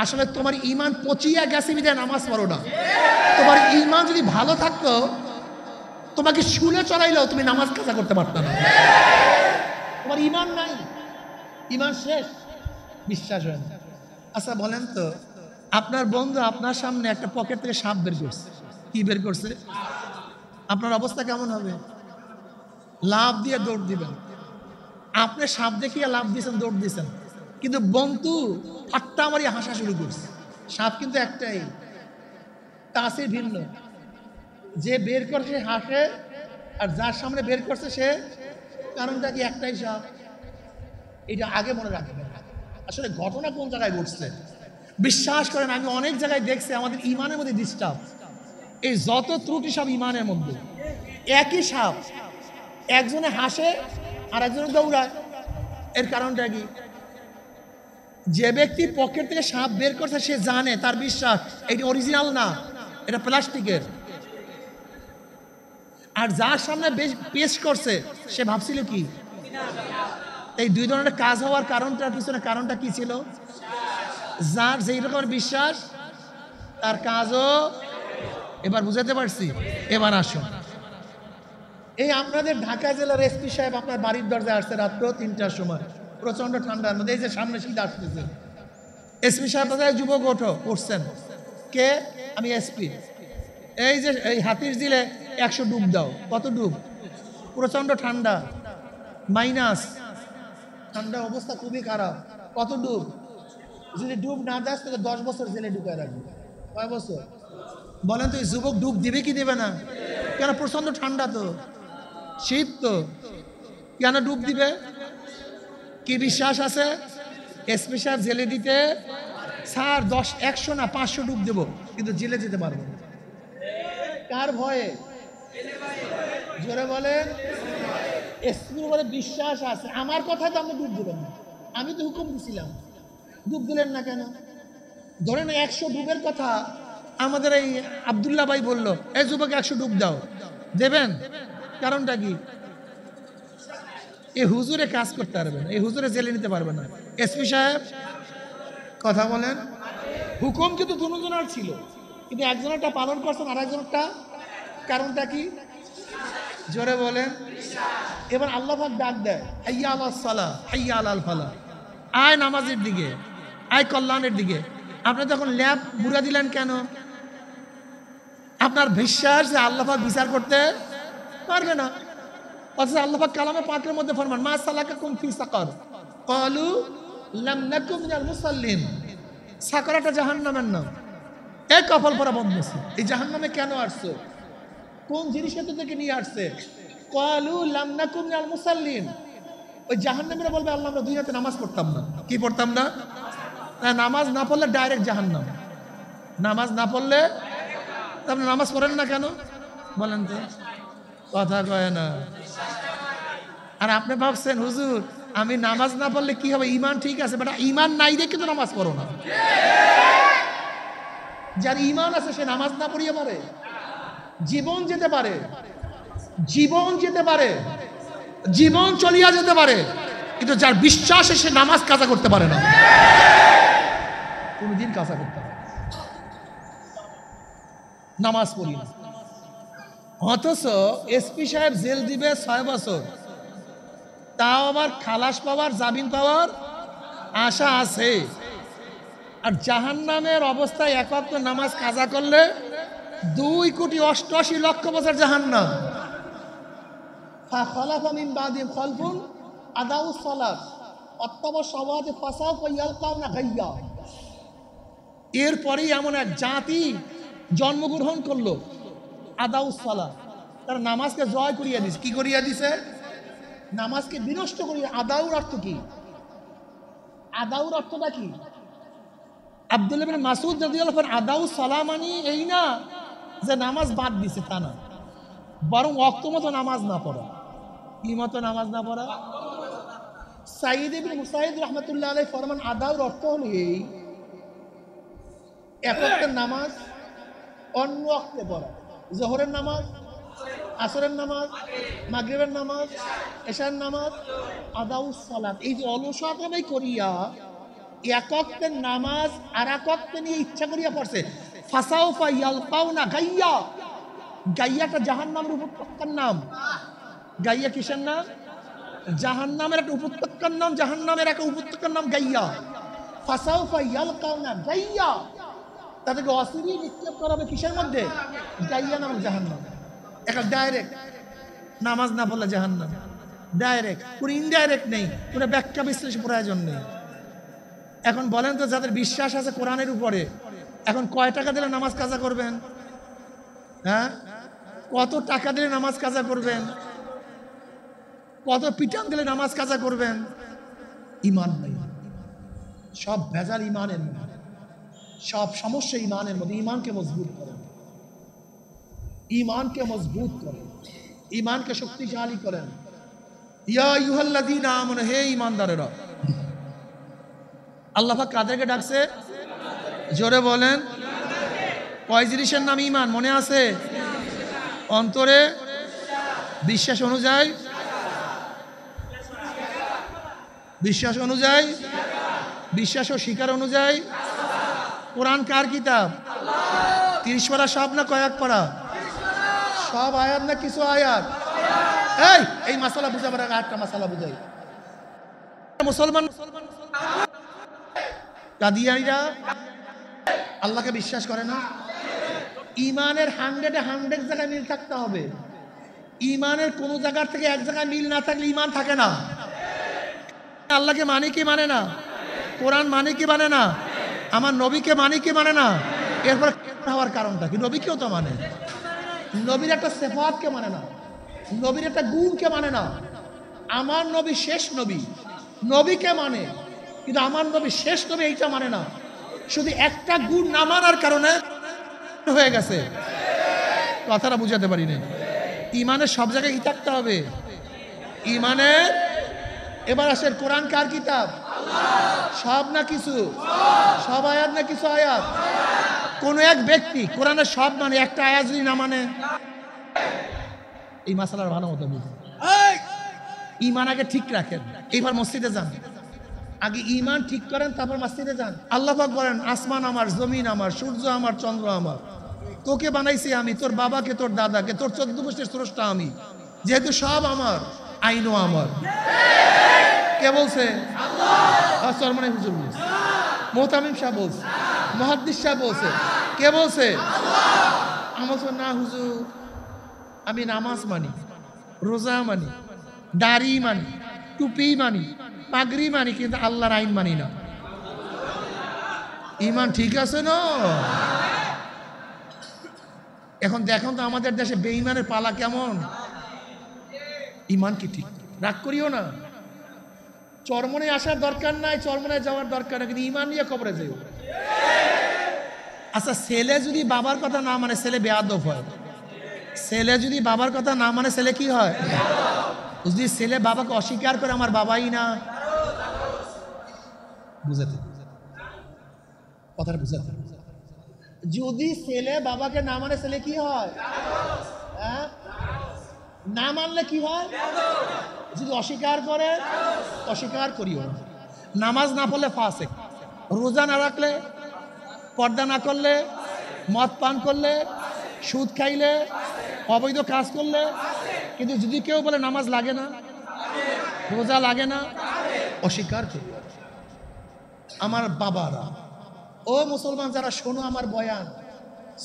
আসলে তোমার ঈমান পচিয়া গেছে বিধায় নামাজ পড়ো না। তোমার ঈমান যদি ভালো থাকতো, তোমাকে শুলে চড়াইলেও তুমি নামাজ কাজা করতে পারতো না। তোমার ঈমান নাই, ঈমান শেষ, বিশ্বাস হয় না। আচ্ছা বলেন তো, আপনার বন্ধু আপনার সামনে একটা পকেট থেকে সাপ বের করছে, কি বের করছে? আপনার অবস্থা কেমন হবে? লাভ দিয়ে দৌড় দিবেন। আপনি সাপ দেখিয়ে লাভ দিয়েছেন, দৌড় দিয়েছেন, কিন্তু বন্ধু ঠাট্টা মারিয়ে হাসা শুরু করছে। সাপ কিন্তু একটাই, তাসির ভিন্ন। যে বের করছে সে হাসে, আর যার সামনে বের করছে সে, কারণটা কি? একটাই সাপ। এটা আগে মনে রাখবেন। আসলে ঘটনা কোন জায়গায় ঘটছে বিশ্বাস করেন, আমি অনেক জায়গায় দেখছি আমাদের ঈমানের মধ্যে ডিস্টার্ব। এই যত ত্রুটি সব ঈমানের মধ্যে। একই সাপ, একজনে হাসে আর একজনে দৌড়ায়। এর কারণটা কি? যে ব্যক্তি পকেট থেকে সাপ বের করছে সে জানে, তার বিশ্বাস এটা অরিজিনাল না, এটা প্লাস্টিকের। আর যার সামনে পেশ করছে সে ভাবছিল কি? এই দুই ধরনের কাজ হওয়ার কারণটার পিছনে কারণটা কি ছিল? যার যেই রকমের বিশ্বাস তার কাজও। এবার বুঝাতে পারছি? এবার আসুন, এই আপনাদের ঢাকা জেলার এসপি সাহেব আপনার বাড়ির দরজায় আসছে রাত্র 3টার সময়, প্রচন্ড ঠান্ডার মধ্যে। এই যে সামনে শীত আসতেছে, এসপি সাহেব যুবক উঠছেন, কে? আমি এসপি। এই যে এই হাতির জিলে 100 ডুব দাও। কত ডুব? প্রচন্ড ঠান্ডা। মাইনাস, ঠান্ডা অবস্থা খুবই খারাপ। কত ডুব? যদি ডুব না যাস তাহলে 10 বছর জেলে ঢুকায় রাখবে। কয় বছর বলেন তো? এই যুবক ডুব দিবে কি দেবে না? কেন? প্রচন্ড ঠান্ডা তো, শীত তো, কেন ডুব দিবে? কি বিশ্বাস আছে এসপি সাহেব জেলে দিতে? স্যার 10 100 না 500 ডুব দেবো, কিন্তু জেলে যেতে পারবো না। কার ভয়ে? জোরে বলেন। এসপির উপরে বিশ্বাস আছে। আমার কথায় তো আপনি ডুব দিবেন না, আমি তো হুকুম দিছিলাম, ডুব দিলেন না কেন? ধরেন 100 ডুবের কথা আমাদের এই আব্দুল্লাহ ভাই বললো, এই যুবক 100 ডুব দাও, দেবেন? কারণটা কি? এই হুজুরে কাজ করতে পারবে না, এই হুজুরে জেলে নিতে পারবে না। এসপি সাহেব কথা বলেন, হুকুম কিন্তু দুজনের ছিল, কিন্তু একজনেরটা পালন করছেন আর একজনেরটা। কারণটা কি? জোরে বলেন। এবার আল্লাহ পাক ডাক দেয়, হাইয়া আলাস সালাহ হাইয়া আলাল ফালাহ, আয় নামাজের দিকে, আয় কল্যাণের দিকে। আপনি তখন ল্যাব বুড়া দিলেন কেন? আপনার বিশ্বাস যে আল্লাহ পাক বিচার করতে পারবে না। অথচ আল্লাহ পাক কালামে পাকের মধ্যে ফরমান, মা সালাকাকুম ফি সাকার ক্বালু লাম নাকু মিনাল মুসাল্লিন। সাকার একটা জাহান্নামের নাম। এই কপাল পরা বদনসিব, এই জাহান্নামে কেন আসছো? কোন জিনিসটা থেকে নিয়ে আসছে? ক্বালু লাম নাকু মিনাল মুসাল্লিন। ওই জাহান্নামীরা বলবে, আল্লাহ আমরা দুনিয়াতে নামাজ পড়তাম না। কি পড়তাম না? নামাজ না পড়লে ডাইরেক্ট জাহান্নাম। নামাজ না পড়লে, আপনি নামাজ পড়েন না কেন বলেন তো? কথা কয় না। আর আপনি ভাবছেন হুজুর আমি নামাজ না পড়লে কি হবে? ইমান ঠিক আছে, বাট ইমান নাই দেখে তো নামাজ পড়ো না। যার ইমান আছে সে নামাজ না পড়িয়ে পারে? জীবন যেতে পারে, জীবন যেতে পারে, জীবন চলিয়া যেতে পারে, কিন্তু যার বিশ্বাসে সে নামাজ কাজা করতে পারে না, কোনদিন কাজা করতে পারে নামাজ পড়ি না। অথচ এসপি সাহেব জেল দিবে 6 বছর, তাও আবার খালাস পাওয়ার, জামিন পাওয়ার আশা আছে। আর জাহান্নামের অবস্থায় একত্র নামাজ কাজা করলে 2,88,00,000 বছর জাহান্নাম। ফাখালাফা মিন বাদিহিম খালফুন আদাউস সালাত ওয়াত্তাবাউ শাহাওয়াতি ফাসাউফা ইয়ালকাউনা গায়্যা। এরপরেই এমন এক জাতি জন্মগ্রহণ করলো, আদাউস সালাত, তারা নামাজকে জয় করিয়া দিছে। কি করিয়া দিছে? নামাজকে বিনষ্ট করিয়া। আদাউর অর্থ কি? আদাউর অর্থটা কি? আব্দুল্লাহ ইবনে মাসউদ রাদিয়াল্লাহু আনহু আদাউস সালাম মানে এই না যে নামাজ বাদ দিছে, তা না, বরং ওয়াক্ত মতো নামাজ না পড়া। কি মতো নামাজ না পড়া? সাইয়্যিদ ইবনে মুসাইয়্যিদ রাহমাতুল্লাহ আলাইহি ফরমান, আদাউর অর্থ হলো এই, এক ওয়াক্তের নামাজ অন্য ওয়াক্তে পড়া। জোহরের নামাজ, আসরের নামাজ, মাগরিবের নামাজ, এশার নামাজ, আদাউস সালাত। এই যে অলসতাই করিয়া এক ওয়াক্তের নামাজ আর এক ওয়াক্তে নিয়ে ইচ্ছা করিয়া পড়ছে। ফাসাউফা ইয়ালকাউনা গায়্যা। গাইয়াটা জাহান্নামের উপত্যকার নাম। গাইয়া কিসের নাম? জাহান্নামের একটা উপত্যকার নাম। জাহান্নামের একটা উপত্যকার নাম গাইয়া। ফাসাউফা ইয়ালকাউনা গাইয়া। তাদেরকে অসিরি নিক্ষেপ করা হবে কিসের মধ্যে? গাইয়া নাম জাহান্নাম। একটা ডাইরেক্ট নামাজ না পড়লে জাহান্নাম, ডাইরেক্ট, কোনো ইনডাইরেক্ট নেই, কোনো ব্যাখ্যা বিশ্লেষণ প্রয়োজন নেই। এখন বলেন তো, যাদের বিশ্বাস আছে কোরআনের উপরে, এখন কয় টাকা দিলে নামাজ কাজা করবেন? হ্যাঁ, কত টাকা দিলে নামাজ কাজা করবেন? কত পিটান দিলে নামাজ কাজা করবেন? ইমান নেই, সব ভেজাল ইমানের মধ্যে, সব সমস্যা ইমানের মধ্যে। ইমানকে মজবুত করেন, ইমানকে মজবুত করেন, ইমানকে শক্তিশালী করেন। ইয়া আইয়ুহাল্লাযীনা আমানু, হে ইমানদারেরা। আল্লাহ পাক কাদেরকে ডাকছে? জোরে বলেন। কয় জিনিসের নাম ইমান মনে আছে? অন্তরে বিশ্বাস অনুযায়ী, বিশ্বাস অনুযায়ী, বিশ্বাস ও শিকার অনুযায়ী। কোরআন কার কিতাব? 30 পারা সব না কয়েক পারা? সব আয়াত না কিছু আয়াত? এই মাসালা বুঝাবার আগে আটটা মাসালা বুঝাই। মুসলমান কাদিয়ানীরা আল্লাহকে বিশ্বাস করে না। ইমানের 100-এ 100 জায়গায় মিল থাকতে হবে। ইমানের কোন জায়গা থেকে এক জায়গায় মিল না থাকলে ইমান থাকে না। আল্লাহকে মানে কি মানে না, কোরআন মানে কি মানে না, আমার নবীকে মানে কি মানে না, এরপর হওয়ার কারণটা কি? নবীকেও তো মানে, নবীর একটা সিফাতকে মানে না, নবীর একটা গুণকে মানে না। আমার নবী শেষ নবী, নবীকে মানে, কিন্তু আমার নবী শেষ নবী এইটা মানে না। শুধু একটা গুণ না মানার কারণে হয়ে গেছে। কথাটা বুঝাতে পারি না। ইমানের সব জায়গায় কি থাকতে হবে? ইমানের, এবার আসেন কোরআন কার কিতাব? সব না কিছু, সব আয়াত না কিছু আয়াত? কোন এক ব্যক্তি কোরআনের সব মানে একটা আয়াত যদি না মানে, এই মাসালার ভালো মতো বুঝুন। ইমান আগে ঠিক রাখেন, এবার মসজিদে যান, আগে ইমান ঠিক করেন তারপর মসজিদে যান। আল্লাহ পাক বলেন আসমান আমার, জমিন আমার, সূর্য আমার, চন্দ্র আমার, তোকে বানাইছি আমি, তোর বাবাকে, তোর দাদাকে, তোর 14 গোষ্ঠীর স্রষ্টা আমি, যেহেতু সব আমার, আইনও আমার। কে বলছে? আল্লাহ। চরমনাই হুজুর বলছে, মোহতামিম সাহেব বলছে, মুহাদ্দিস সাহেব বলছে। কে বলছে? আল্লাহ। আমার না হুজুর, আমি নামাজ মানি, রোজা মানি, দাড়ি মানি, টুপি মানি, পাগড়ি মানি, কিন্তু আল্লাহর আইন মানি না। ইমান ঠিক আছে না? এখন দেখুন তো আমাদের দেশে বেঈমানের পালা কেমন। ইমান কি ঠিক? রাগ করিও না, চরমনে আসার দরকার নাই, চরমনে যাওয়ার দরকার নাই, কিন্তু ইমান নিয়ে কবরে যাইও। আচ্ছা, ছেলে যদি বাবার কথা না মানে ছেলে বেয়াদব হয়। ছেলে যদি বাবার কথা না মানে ছেলে কি হয়? যদি ছেলে বাবাকে অস্বীকার করে আমার বাবাই না, বুঝাতে কথাটা বুঝাতে, যদি ছেলে বাবাকে না মানে ছেলে কি হয়? হ্যাঁ, না মানলে কি হয়? যদি অস্বীকার করে, অস্বীকার করিও। নামাজ না পড়লে ফাসেক, রোজা না রাখলে, পর্দা না করলে, মদ পান করলে, সুদ খাইলে, অবৈধ কাজ করলে, কিন্তু যদি কেউ বলে নামাজ লাগে না, রোজা লাগে না, অস্বীকার করি। আমার বাবারা, ও মুসলমান যারা শোনো আমার বয়ান,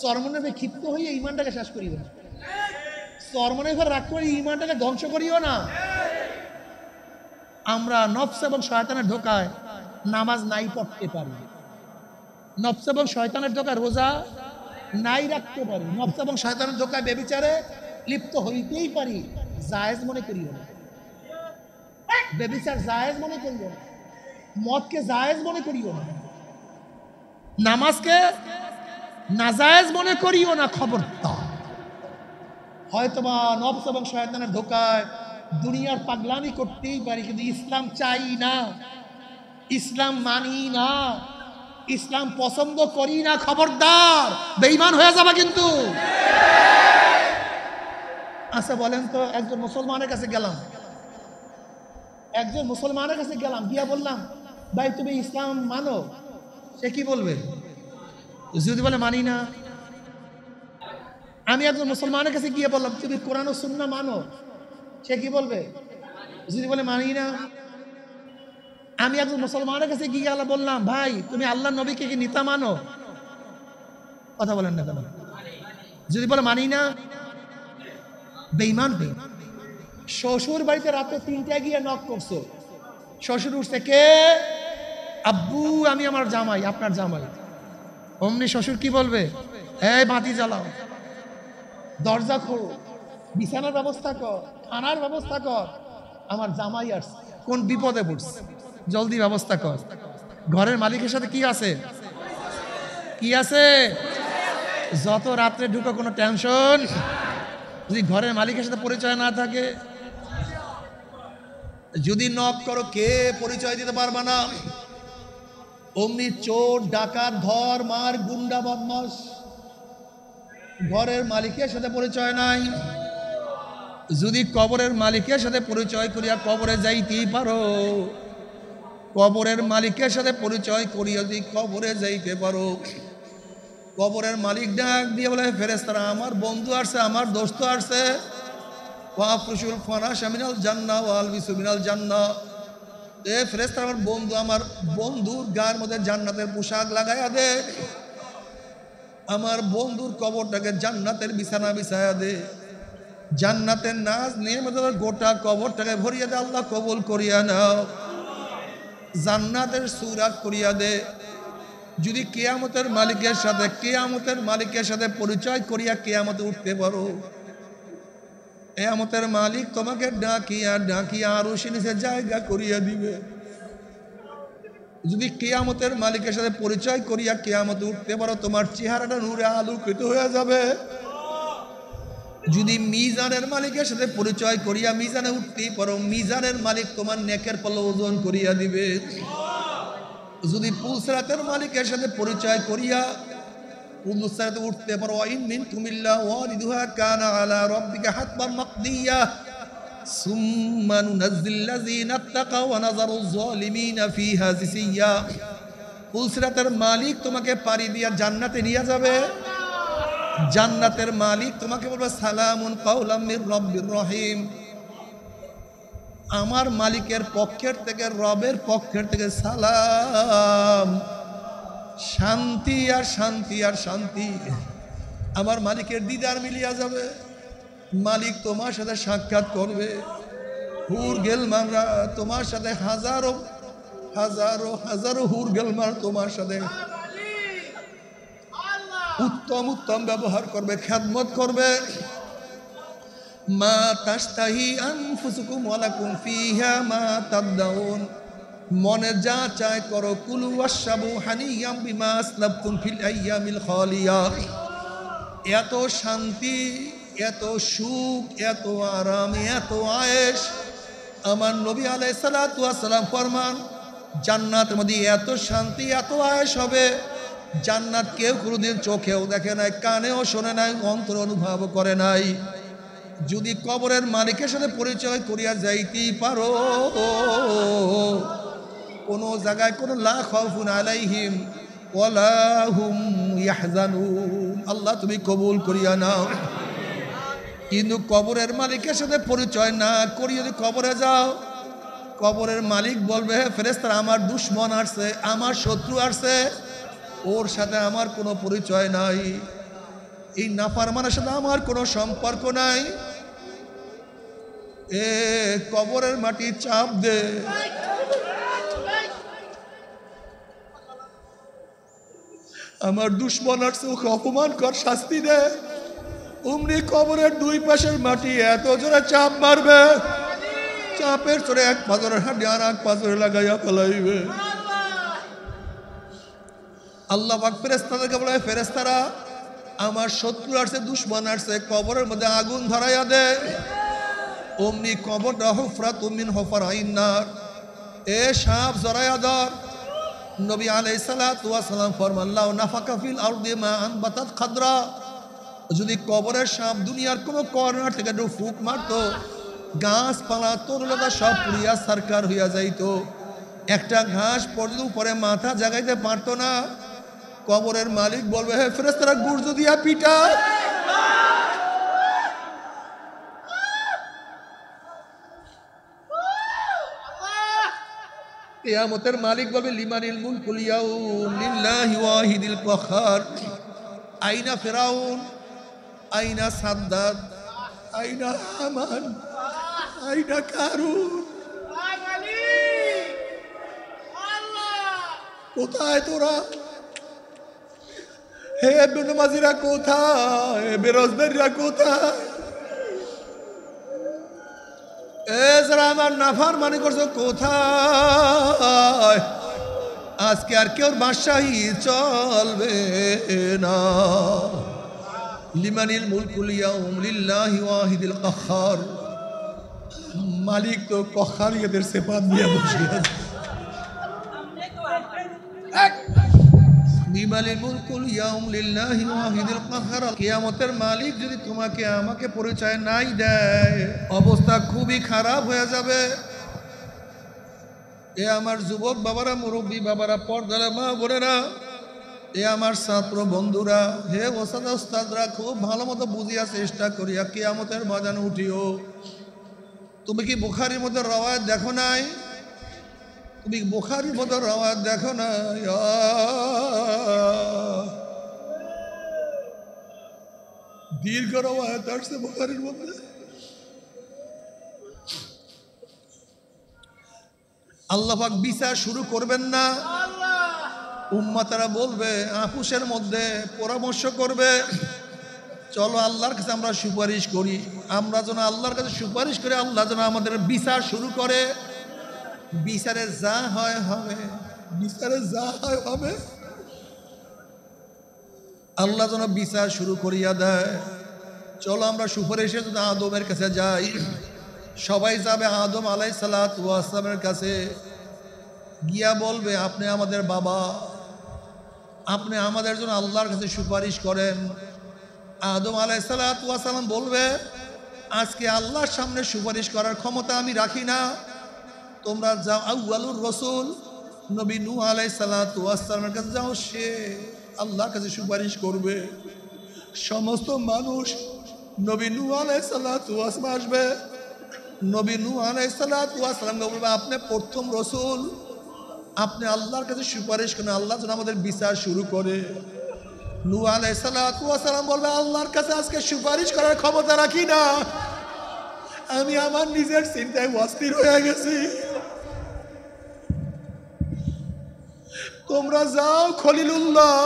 চরমনে ক্ষিপ্ত হয়ে ইমানটাকে শেষ করিও না, চরমনে রাগ করে ইমানটাকে ধ্বংস করিও না। আমরা নফস এবং শয়তানের ধোকায় নামাজ নাই পড়তে পারি, নফস এবং শয়তানের ধোকায় রোজা নাই রাখতে পারি, নফস এবং শয়তানের ধোকায় ব্যভিচারে লিপ্ত হইতেই পারি, জায়েজ মনে করিও না। ব্যভিচার জায়েজ মনে করিও না, মদকে জায়েজ মনে করিও না, নামাজকে নাজায়েজ মনে করিও না। খবরদার। হয়তোবা নফস এবং শয়তানের ধোকায় দুনিয়ার পাগলামি করতেই পারি, কিন্তু ইসলাম চাই না, ইসলাম মানি না, ইসলাম পছন্দ করি না। খবরদার, বেঈমান হয়ে যাবে কিন্তু। আচ্ছা বলেন তো, একজন মুসলমানের কাছে গেলাম, একজন মুসলমানের কাছে গেলাম, গিয়া বললাম ভাই তুমি ইসলাম মানো, সে কি বলবে? যদি বলে মানি না। আমি একজন মুসলমানের কাছে গিয়ে বললাম তুমি কোরআন ও সুন্নাহ মানো, সে কি বলবে? যদি বলে মানি না। আমি একজন মুসলমানের কাছে গিয়ে বললাম ভাই তুমি আল্লাহ নবীকে কি নেতা মানো, কথা বলেন না কেন? যদি বলে মানি না, বেঈমান। শ্বশুর বাড়িতে রাতে 3টায় গিয়ে নক করছো, শ্বশুর উঠছে, কে? আব্বু আমি আমার জামাই, আপনার জামাই। অমনি শ্বশুর কি বলবে? এই বাতি জ্বালাও, দরজা খোলো, বিছানার ব্যবস্থা কর, খানার ব্যবস্থা কর, আমার জামাই আসছে, কোন বিপদে পড়ছে, জলদি ব্যবস্থা কর। ঘরের মালিকের সাথে কি আছে? কি আছে? যত রাত্রে ঢুকো কোনো টেনশন, যদি ঘরের মালিকের সাথে পরিচয় না থাকে, যদি নক করো কে পরিচয় দিতে পারবা না, অমনি চোর ডাকাত ধর মার গুন্ডা বদমাশ, ঘরের মালিকের সাথে পরিচয় নাই। যদি কবরের মালিকের সাথে পরিচয় করিয়া কবরে যাইতেই পারো, কবরের মালিকের সাথে পরিচয় করিয়া যদি কবরে যাইতে পারো, কবরের মালিক ডাক দিয়ে বলে ফেরেশতারা আমার বন্ধু আসছে, আমার দোস্ত আসছে, ওয়াফরুশুল ফারাশ মিনাল জান্নাহ ওয়াল বিসু মিনাল জান্নাহ। এ ফেরেশতারা আমার বন্ধু, আমার বন্ধুর গায়ের মধ্যে জান্নাতের পোশাক লাগাইয়া দে, আমার বন্ধুর কবরটাকে জান্নাতের বিছানা বিছায়া দে। জান্নাতের নাজ নিয়ামতের গোটা কবরটাকে ভরিয়ে দে আল্লাহ, কবুল করিয়া নাও। জান্নাতের সুরাত করিয়া দে। যদি কিয়ামতের মালিকের সাথে পরিচয় করিয়া কিয়ামতে উঠতে পারো, কিয়ামতের মালিক তোমাকে ডাকিয়া ডাকিয়া আরশের নিচে জায়গা করিয়া দিবে। যদি কিয়ামতের মালিকের সাথে পরিচয় করিয়া কিয়ামতে উঠতে পারো, তোমার চেহারাটা নূরে আলোকিত হয়ে যাবে। যদি মিজানের মালিকের সাথে পরিচয় করিয়া মিজানে উঠতেই পারো, মিজানের মালিক তোমার নেকের পাল্লা ওজন করিয়া দিবে। যদি পুলসিরাতের মালিকের সাথে পরিচয় করিয়া পুলসিরাতে উঠতে পারো, ওয়াইন মিনকুম ইল্লা ওয়ারিদুহা কানা আলা রাব্বিকা হাতমান মাকদিয়া সুম্মা নুনাজ্জিল লাযিনা ইত্তাকাও ওয়া নাযারুজ যালিমিনা ফিহা জিসিয়া। পুলসিরাতের মালিক তোমাকে পাড়ি দিয়া জান্নাতে নিয়ে যাবে। জান্নাতের মালিক তোমাকে বলবে সালামুন কাওলাম মির রাব্বির রহিম। আমার মালিকের পক্ষের থেকে, রবের পক্ষের থেকে সালাম, শান্তি আর শান্তি আর শান্তি। আমার মালিকের দিদার মিলিয়া যাবে। মালিক তোমার সাথে সাক্ষাৎ করবে। হুর গেলমানরা তোমার সাথে হাজারো হাজারো হাজারো হুর গেলমান তোমার সাথে উত্তম উত্তম ব্যবহার করবে, খেদমত করবে। মা তাশতাহি আনফুসুকুম ওয়া লাকুম ফিহা মা তাদদাউন। মনে যা চায় করো। কুলু ওয়াশরাবু হানিয়াম বিমা আসলাফতুম ফিল আইয়ামিল খালিয়া। এত শান্তি, এত সুখ, এত আরাম, এত আয়েশ আমার নবী আলাইহিস সালাতু ওয়াস সালাম ফরমান, জান্নাতের মধ্যে এত শান্তি, এত আয়েশ হবে, জান্নাত কেউ কোনোদিন চোখেও দেখে নাই, কানেও শোনে নাই, অন্তর অনুভব করে নাই। যদি কবরের মালিকের সাথে পরিচয় করিয়া যাইতেই পারো, কোনো জায়গায় কোনো লা খাউফুন আলাইহিম ওয়ালা হুম ইয়াহজানুন। আল্লাহ তুমি কবুল করিয়া নাও। কিন্তু কবরের মালিকের সাথে পরিচয় না করি যদি কবরে যাও, কবরের মালিক বলবে, হে ফেরেশতারা, আমার দুশ্মন আসছে, আমার শত্রু আসছে, ওর সাথে আমার কোনো পরিচয় নাই, এই নাফরমানের সাথে আমার কোনো সম্পর্ক নাই। এ কবরের মাটি চাপ দে। আমার দুশ্মন আসছে, ওকে অপমান কর, শাস্তি দে। অমনি কবরের দুই পাশের মাটি এত জোরে চাপ মারবে, চাপের চড়ে এক পাথরের হাঁটি আর এক পাথরে লাগাইয়া ফেলাইবে। আল্লাহ পাক ফেরেশতাদেরকে বলে, ফেরেশতারা, আমার শত্রু আসছে, দুশ্মন আসছে, কবরের মধ্যে আগুন ধরাইয়া দে। অমনি কবরটা হুফরাতুম মিন হুফরাইন নার, এ সাপ জরাইয়া ধর। নবী আলাইহিস সালাতু ওয়াস সালাম ফরমান, লাউ নাফাকা ফিল আরদি মা আনবাতাত খাদরা। যদি কবরের সাপ দুনিয়ার কোনো কর্নার থেকে একটু ফুক মারতো, গাছপালা তরুলতা সব পুড়িয়া সারকার হইয়া যাইতো, একটা ঘাস পর্যন্ত উপরে মাথা জাগাইতে পারতো না। কবরের মালিক বলবে, হে ফেরেশতারা, গুর্জ দিয়া পিটা। কিয়ামতের মালিক বলবে, লিমানিল মুলকুল ইয়াউম লিল্লাহি ওয়াহিদিল কাহ্হার। আইনা ফিরাউন, আইনা সাদ্দাদ, আইনা হামান, আইনা কারুন। কোথায় তোরা? হে বেনামাজিরা কোথায়? বেরোজগারীরা কোথায়? এ যারা আমার নাফরমানি করছো কোথায়? আজকে আর কেউ বাদশাহী চলবে না। লিমানিল মুলকুল ইয়াউম লিল্লাহি ওয়াহিদিল কাহ্হার। মালিক তো কখারিয়াদের সিফাত দিয়ে বসে আছে। লিমানিল মুলকুল ইয়াউম লিল্লাহি ওয়াহিদিল কাহ্হার। কিয়ামতের মালিক যদি তোমাকে আমাকে পরিচয় নাই দেয়, অবস্থা খুবই খারাপ হয়ে যাবে। এ আমার যুবক বাবারা, মুরব্বী বাবারা, পর্দার মা বোনেরা, এ আমার ছাত্র বন্ধুরা, হে ওস্তাদরা, খুব ভালো মতো বুঝিয়া চেষ্টা করিয়া কিয়ামতের ময়দানে উঠিও। তুমি কি বুখারীর মধ্যে রওয়ায়াত দেখো নাই? তুমি বুখারীর মধ্যে রওয়ায়াত দেখো নাই? দীর্ঘ রওয়ায়াত আসছে বুখারীর মধ্যে। আল্লাহ পাক বিচার শুরু করবেন না। উম্মতেরা বলবে, আপুসের মধ্যে পরামর্শ করবে, চলো আল্লাহর কাছে আমরা সুপারিশ করি। আমরা যেন আল্লাহর কাছে সুপারিশ করে আল্লাহ যেন আমাদের বিচার শুরু করে। বিচারে যা হয় হবে, বিচারে যা হয় হবে। আল্লাহ যেন বিচার শুরু করিয়া দেয়। চলো আমরা সুপারিশে যদি আদমের কাছে যাই। সবাই যাবে আদম আলাইহিসসালাতু ওয়াস সালামের কাছে, গিয়া বলবে, আপনি আমাদের বাবা, আপনি আমাদের জন্য আল্লাহর কাছে সুপারিশ করেন। আদম আলাইহিসসালাতু ওয়াস সালাম বলবে, আজকে আল্লাহর সামনে সুপারিশ করার ক্ষমতা আমি রাখি না। তোমরা যাও আউয়ালুর রাসূল নবী নূহ আলাইহিসসালাতু ওয়াস সালামের কাছে যাও, সে আল্লাহর কাছে সুপারিশ করবে। সমস্ত মানুষ নবী নূহ আলাইহিসসালাতু ওয়াস সালাম আসবে। নবী নূহ আলাইহিসসালাতু ওয়াস সালামকে বলবে, আপনি প্রথম রাসূল, আপনি আল্লাহর কাছে সুপারিশ করেন, আল্লাহ যেন আমাদের বিচার শুরু করে। নূহ আলাইহিসসালাতু ওয়াস সালাম বলবে, আল্লাহর কাছে আজকে সুপারিশ করার ক্ষমতা রাখি না, আমি আমার নিজের চিন্তায় অস্থির হয়ে গেছি। তোমরা যাও খলিলুল্লাহ,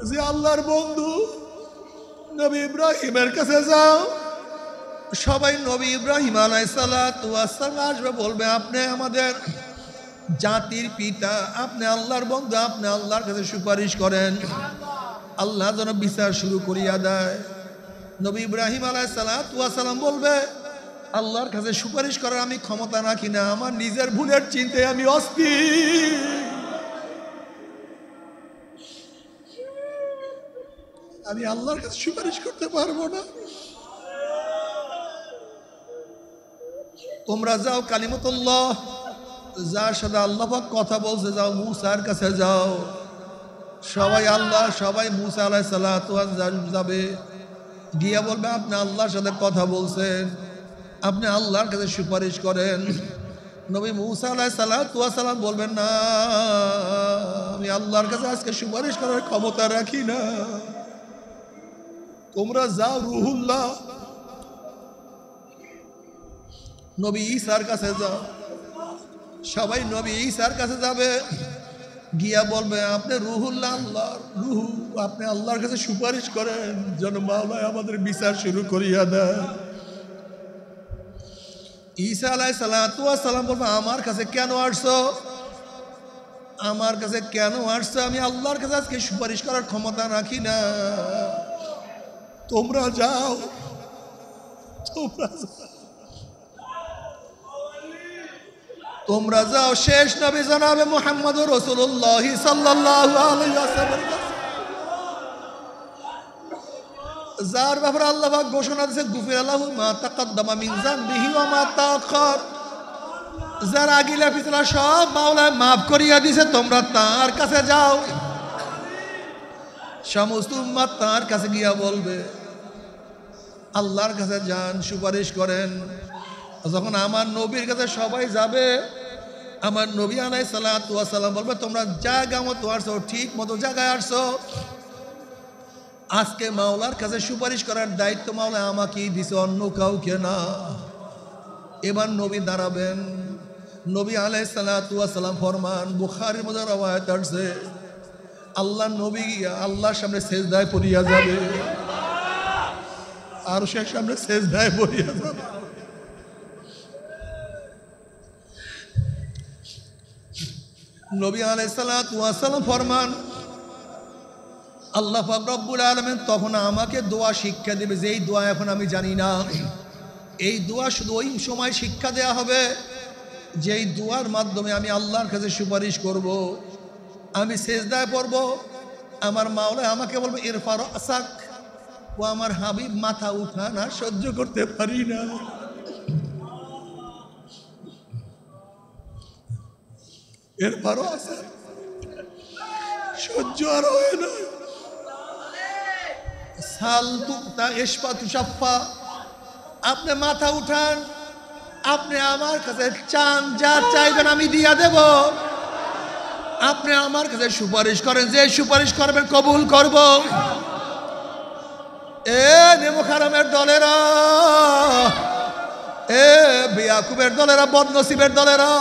যে আল্লাহর বন্ধু নবী ইব্রাহিমের কাছে যাও। সবাই নবী ইব্রাহিম আলাইহিসসালাতু ওয়াস সালাম আসবে, বলবে, আপনি আমাদের জাতির পিতা, আপনি আল্লাহর বন্ধু, আপনি আল্লাহর কাছে সুপারিশ করেন, আল্লাহ যেন বিচার শুরু করিয়া দেয়। নবী ইব্রাহিম আলাইহিসসালাতু ওয়াস সালাম বলবে, আল্লাহর কাছে সুপারিশ করার আমি ক্ষমতা রাখি না, আমার নিজের ভুলের চিন্তায় আমি অস্থির। আমি আল্লাহর কাছে সুপারিশ করতে পারবো না। তোমরা যাও কালিমাতুল্লাহ, যার সাথে আল্লাহ পাক কথা বলছে, যাও মুসার কাছে যাও। সবাই মুসা আলাইহিসসালাতু ওয়াস সালাম যাবে, গিয়া বলবে, আপনি আল্লাহর সাথে কথা বলছেন, আপনি আল্লাহর কাছে সুপারিশ করেন। নবী মুসা আলাইহিসসালাতু ওয়াস সালাম বলবেন, না, আমি আল্লাহর কাছে আজকে সুপারিশ করার ক্ষমতা রাখি না। তোমরা যাও রুহুল্লাহ, নবী ঈসার কাছে যাও। সবাই নবী ঈসার কাছে যাবে, গিয়া বলবে, আপনি রুহুল্লাহ, আল্লাহর রুহু, আপনি আল্লাহর কাছে সুপারিশ করেন যেন মাওলা আমাদের বিচার শুরু করিয়া দেয়। ঈসা আলাইহিসসালাতু ওয়াস সালাম বলবে, আমার কাছে কেন আসছো? আমার কাছে কেন আসছো? আমি আল্লাহর কাছে আজকে সুপারিশ করার ক্ষমতা রাখি না। তোমরা যাও, তোমরা যাও শেষ নবী জনাবে মুহাম্মদুর রাসূলুল্লাহ সাল্লাল্লাহু আলাইহি ওয়াসাল্লাম, যার ব্যাপারে আল্লাহ পাক ঘোষণা দিয়েছে, গুফিরা লাহু মা তাকাদ্দামা মিন যামবিহি ওয়া মা তাআখার। যার আগিলা পিছলা সব মাওলা মাফ করিয়া দিয়েছে, তোমরা তার কাছে যাও। সমস্ত উম্মত তার কাছে গিয়া বলবে, আল্লাহর কাছে যান, সুপারিশ করেন। যখন আমার নবীর কাছে সবাই যাবে, আমার নবী আলাইহিসসালাতু ওয়াস সালাম বলবে, তোমরা জায়গা মতো আসছো, ঠিক মতো জায়গায় আসছো। আজকে মাওলার কাছে সুপারিশ করার দায়িত্ব মাওলা আমাকেই দিছে, অন্য কাউকে না। এবার নবী দাঁড়াবেন। নবী আলাইহিসসালাতু ওয়াস সালাম ফরমান, বুখারীর মধ্যে রওয়ায়াত আছে, আল্লাহ নবী আল্লাহর সামনে সেজদায় পড়িয়া যাবে, আর সে সামনে সেজদায় পড়িয়া যাবে। নবী আলাইহিসসালাতু ওয়াস সালাম ফরমান, আল্লাহ পাক রব্বুল আলামিন তখন আমাকে দোয়া শিক্ষা দেবে, যেই দোয়া এখন আমি জানি না। এই দোয়া শুধু ওই সময় শিক্ষা দেয়া হবে যেই দোয়ার মাধ্যমে আমি আল্লাহর কাছে সুপারিশ করব। আমি সেজদায় পড়ব, আমার মাওলা আমাকে বলবে, ইরফা রাসাক, ও আমার হাবিব মাথা উঠা না, সহ্য করতে পারি না। এরপরও আছে, সহ্য আর হয় না। সাল তুকতা ইশফা তুশাফা, আপনি মাথা উঠান, আপনি আমার কাছে চান, যা চাইবেন আমি দিয়া দেব। আপনি আমার কাছে সুপারিশ করেন, যে সুপারিশ করবেন কবুল করব। এ নেমুখারামের দলেরা, এ বেয়াকুবের দলেরা, বদনসিবের দলেরা,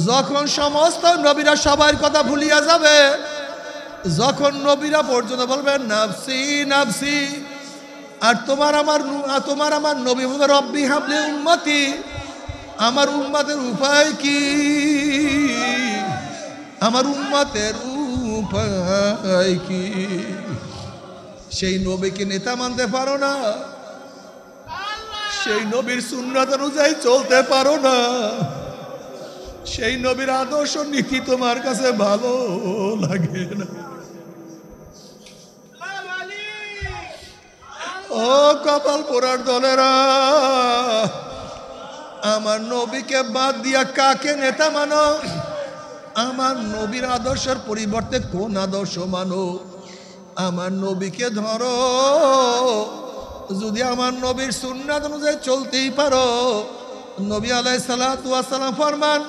যখন সমস্ত নবীরা সবার কথা ভুলিয়া যাবে, যখন নবীরা পর্যন্ত বলবেন নাফসি নাফসি, আর তোমার আমার নবী বলবে রব্বি হাবলি উম্মতি, আমার উম্মতের উপায় কি? আমার উম্মতের উপায় কি? সেই নবীকে নেতা মানতে পারো না, সেই নবীর সুন্নাত অনুযায়ী চলতে পারো না, সেই নবীর আদর্শ নীতি তোমার কাছে ভালো লাগে না। ও কপাল পোড়ার দলেরা, আমার নবীকে বাদ দিয়া কাকে নেতা মানো? আমার নবীর আদর্শের পরিবর্তে কোন আদর্শ মানো? আমার নবীকে ধরো। যদি আমার নবীর সুন্নাত অনুযায়ী চলতেই পারো, নবী আলাইহিস সালাতু ওয়াস সালাম ফরমান,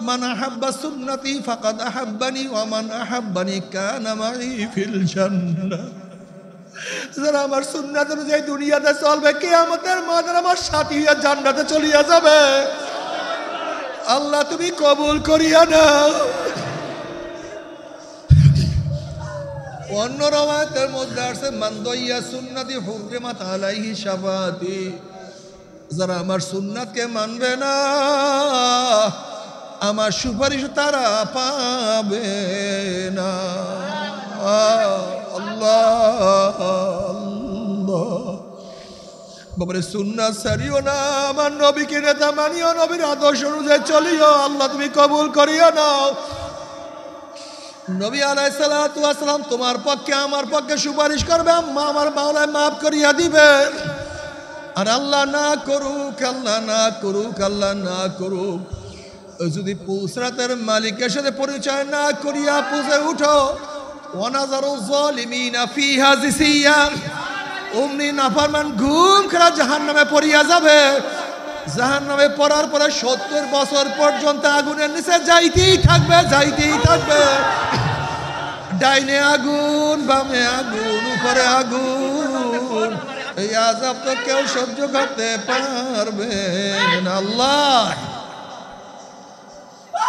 মান আহাব্বা সুন্নতি ফাকাদ আহাব্বানি ওয়া মান আহাব্বানি কানা মাই ফিল জান্নাহ। যারা আমার সুন্নাত অনুযায়ী দুনিয়াতে চলবে, কিয়ামতের ময়দানে আমার সাথী হইয়া জান্নাতে চলিয়া যাবে। আল্লাহ তুমি কবুল করিয়া নাও। অন্য রওয়ায়াতের মধ্যে আছে মান দাইয়া সুন্নতি হুররিমাত আলাইহি শাফাআতি, যারা আমার সুন্নাতকে মানবে না, আমার সুপারিশ তারা পাবে না। আল্লাহ আল্লাহ, বাবারে সুন্নাত ছাড়িও না, আমার নবীকে নেতা মানিও, নবীর আদর্শ অনুযায়ী চলিও। আল্লাহ তুমি কবুল করিও নাও। নবী আলাইহিস সালাতু ওয়াস সালাম তোমার পক্ষে আমার পক্ষে সুপারিশ করবে, আমার মাওলায় মাফ করিয়া দিবে। আর আল্লাহ না করুক, আল্লাহ না করুক, আল্লাহ না করুক, যদি পুসরাতের মালিকের সাথে পরিচয় না করিয়া পুজে উঠো, ওয়ানাজারু যালিমিনা ফিহা জিসিয়া, অমনি নাফরমান ঘুম খেলা জাহান্নামে পড়িয়া যাবে। জাহান্নামে পড়ার পরে 70 বছর পর্যন্ত আগুনের নিচে যাইতেই থাকবে, যাইতেই থাকবে। ডাইনে আগুন, বামে আগুন, উপরে আগুন, এই আযাব তো কেউ সহ্য করতে পারবে না। আল্লাহ,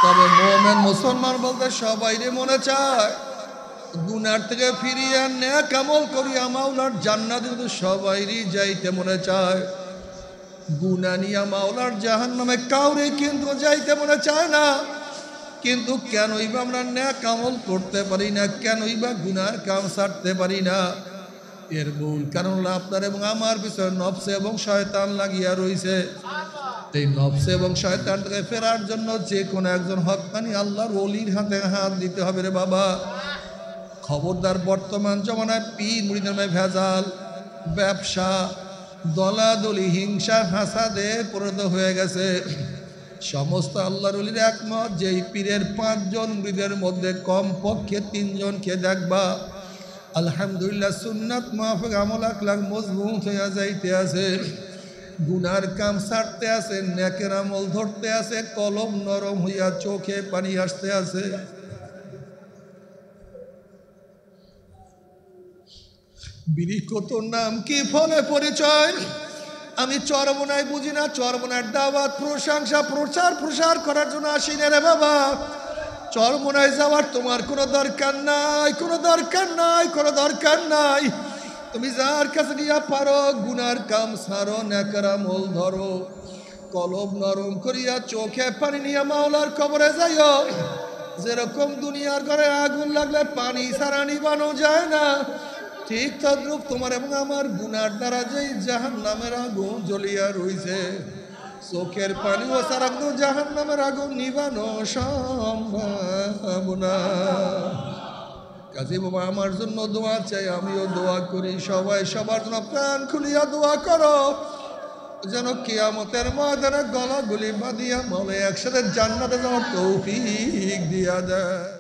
তবে মুমিন মুসলমান বলতে সবাইরে মনে চায় গুনার থেকে ফিরিয়া নেক আমল করিয়া মাওলার জান্নাতে, কিন্তু সবাইরই যাইতে মনে চায়। গুনাহ নিয়া মাওলার জাহান্নামে কাউরে কিন্তু যাইতে মনে চায় না। কিন্তু কেনই বা আমরা নেক আমল করতে পারি না, কেনই বা গুনার কাম ছাড়তে পারি না? এর মূল কারণ হলো আপনার এবং আমার পিছনে নফস এবং শয়তান লাগিয়া রইছে। এই নফস এবং শয়তান থেকে ফেরার জন্য যে কোনো একজন হক্কানি আল্লাহর ওলির হাতে হাত দিতে হবে রে বাবা। খবরদার, বর্তমান জমানায় পীর মুরিদের নামে ভেজাল, ব্যবসা, দলাদলি, হিংসা, হাসাদে পরিণত হয়ে গেছে। সমস্ত আল্লাহর ওলির একমত, যেই পীরের 5 জন মুরিদের মধ্যে কমপক্ষে 3 জনকে দেখবা আলহামদুলিল্লাহ সুন্নাত মাফিক আমল আখলাক মজবুত হইয়া যাইতে আছে, গুনার কাম ছাড়তে আছে, নেকের আমল ধরতে আছে, কলম নরম হইয়া চোখে পানি আসতে আছে। বিরিকতর নাম কি, ফলে পরিচয়? আমি চরমনায় বুঝি না, চরমনার দাওয়াত, প্রশংসা, প্রচার করার জন্য আসি না রে বাবা। চরমনায় যাওয়ার তোমার কোনো দরকার নাই, কোনো দরকার নাই, কোনো দরকার নাই। তুমি যার কাছে গিয়া পারো গুনার কাম ছাড়ো, নেকের আমল ধরো, কলম নরম করিয়া চোখে পানি নিয়ে মাওলার কবরে যাইও। যেরকম দুনিয়ার ঘরে আগুন লাগলে পানি ছাড়া নিবানো যায় না, ঠিক তদ্রূপ তোমার এবং আমার গুনার দ্বারা যেই জাহান্নামের আগুন জ্বলিয়া রইছে, চোখের পানি ও ছাড়া জাহান্নামের আগুন নিবানো সম্ভব না। কাজী বাবা আমার জন্য দোয়া চাই, আমিও দোয়া করি। সবাই সবার জন্য প্রাণ খুলিয়া দোয়া করো, যেন কিয়ামতের ময়দানে গলাগুলি বাঁধিয়া মলে একসাথে জান্নাতে যাওয়ার তৌফিক দিয়া দেয়।